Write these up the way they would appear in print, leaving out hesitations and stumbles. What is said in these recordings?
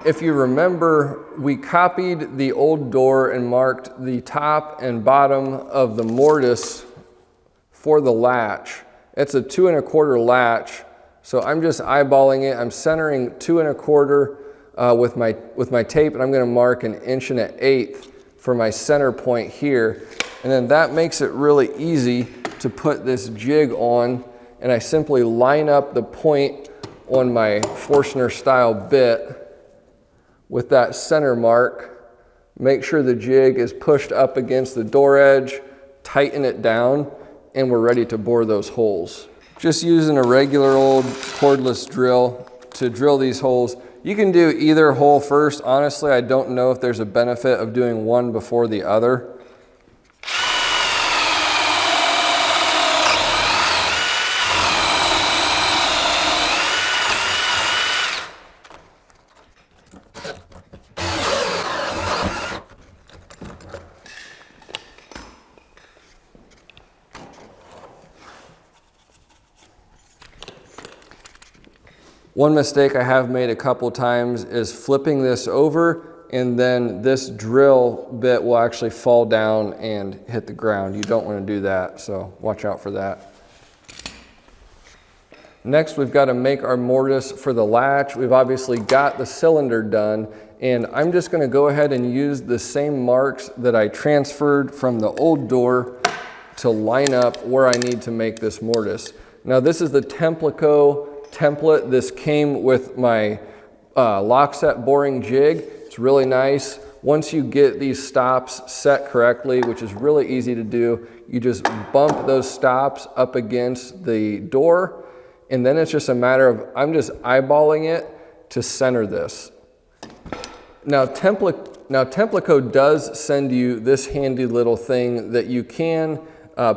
if you remember, we copied the old door and marked the top and bottom of the mortise for the latch. It's a 2 1/4 latch, so I'm just eyeballing it. I'm centering 2 1/4 with my tape, and I'm going to mark 1 1/8 for my center point here. And then that makes it really easy to put this jig on, and I simply line up the point on my Forstner style bit with that center mark, make sure the jig is pushed up against the door edge, tighten it down, and we're ready to bore those holes. Just using a regular old cordless drill to drill these holes. You can do either hole first. Honestly, I don't know if there's a benefit of doing one before the other. One mistake I have made a couple times is flipping this over, and then this drill bit will actually fall down and hit the ground. You don't want to do that, so watch out for that. Next, we've got to make our mortise for the latch. We've obviously got the cylinder done, and I'm just going to go ahead and use the same marks that I transferred from the old door to line up where I need to make this mortise. Now, this is the Templaco template. This came with my Lockset boring jig. It's really nice. Once you get these stops set correctly, which is really easy to do, you just bump those stops up against the door, and then it's just a matter of, I'm just eyeballing it to center this. Now Templaco does send you this handy little thing that you can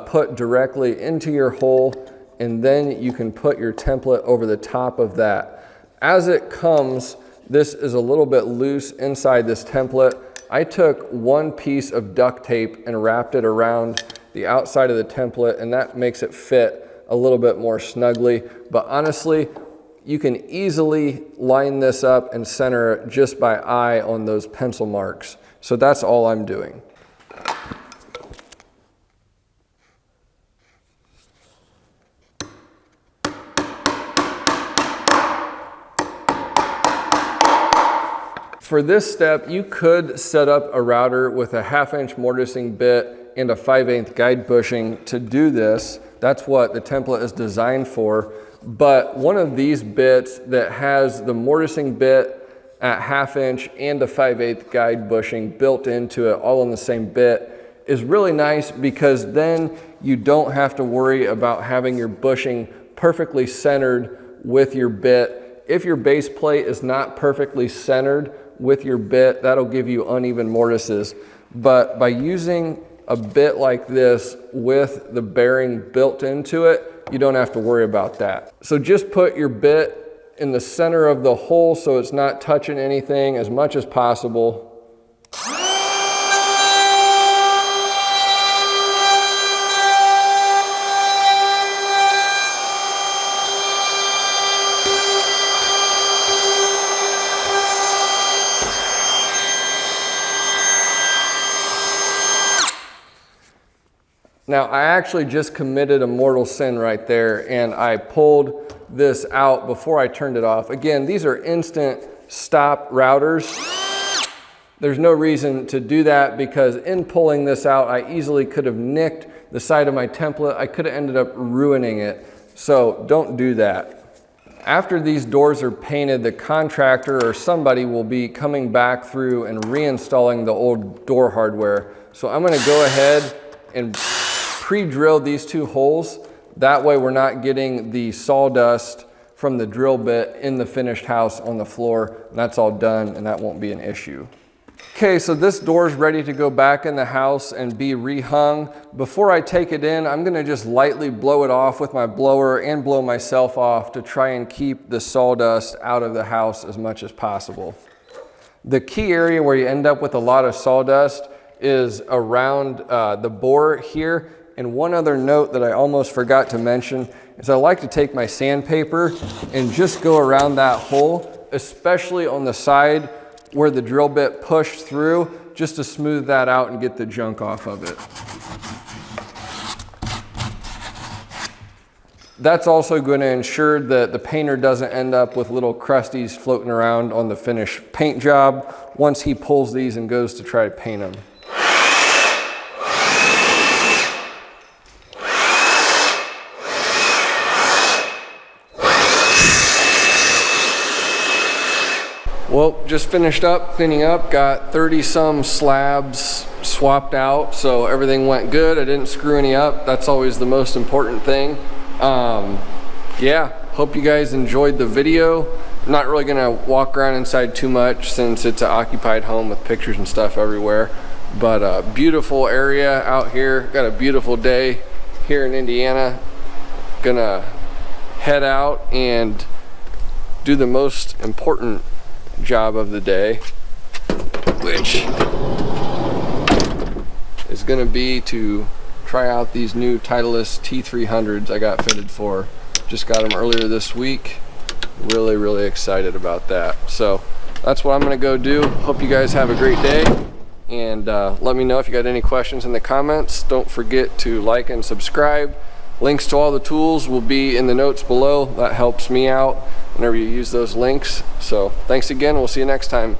put directly into your hole, and then you can put your template over the top of that. As it comes, this is a little bit loose inside this template. I took one piece of duct tape and wrapped it around the outside of the template, and that makes it fit a little bit more snugly. But honestly, you can easily line this up and center it just by eye on those pencil marks. So that's all I'm doing. For this step, you could set up a router with a 1/2 inch mortising bit and a 5/8 guide bushing to do this. That's what the template is designed for. But one of these bits that has the mortising bit at 1/2 inch and the 5/8 guide bushing built into it all on the same bit is really nice, because then you don't have to worry about having your bushing perfectly centered with your bit. If your base plate is not perfectly centered with your bit, that'll give you uneven mortises. But by using a bit like this with the bearing built into it, you don't have to worry about that. So just put your bit in the center of the hole so it's not touching anything as much as possible. Now, I actually just committed a mortal sin right there, and I pulled this out before I turned it off. Again, these are instant stop routers. There's no reason to do that, because in pulling this out, I easily could have nicked the side of my template. I could have ended up ruining it. So don't do that. After these doors are painted, the contractor or somebody will be coming back through and reinstalling the old door hardware. So I'm going to go ahead and pre-drill these 2 holes. That way we're not getting the sawdust from the drill bit in the finished house on the floor. And that's all done, and that won't be an issue. Okay, so this door is ready to go back in the house and be rehung. Before I take it in, I'm gonna just lightly blow it off with my blower and blow myself off to try and keep the sawdust out of the house as much as possible. The key area where you end up with a lot of sawdust is around the bore here. And one other note that I almost forgot to mention is I like to take my sandpaper and just go around that hole, especially on the side where the drill bit pushed through, just to smooth that out and get the junk off of it. That's also going to ensure that the painter doesn't end up with little crusties floating around on the finished paint job once he pulls these and goes to try to paint them. Well, just finished up cleaning up, got 30 some slabs swapped out, so everything went good. I didn't screw any up. That's always the most important thing. Yeah, hope you guys enjoyed the video. I'm not really gonna walk around inside too much since it's an occupied home with pictures and stuff everywhere. But a beautiful area out here. Got a beautiful day here in Indiana. Gonna head out and do the most important job of the day, which is gonna be to try out these new Titleist T300s I got fitted for. Just got them earlier this week. Really excited about that. So that's what I'm gonna go do. Hope you guys have a great day, and let me know if you got any questions in the comments. Don't forget to like and subscribe. Links to all the tools will be in the notes below. That helps me out whenever you use those links. So thanks again. We'll see you next time.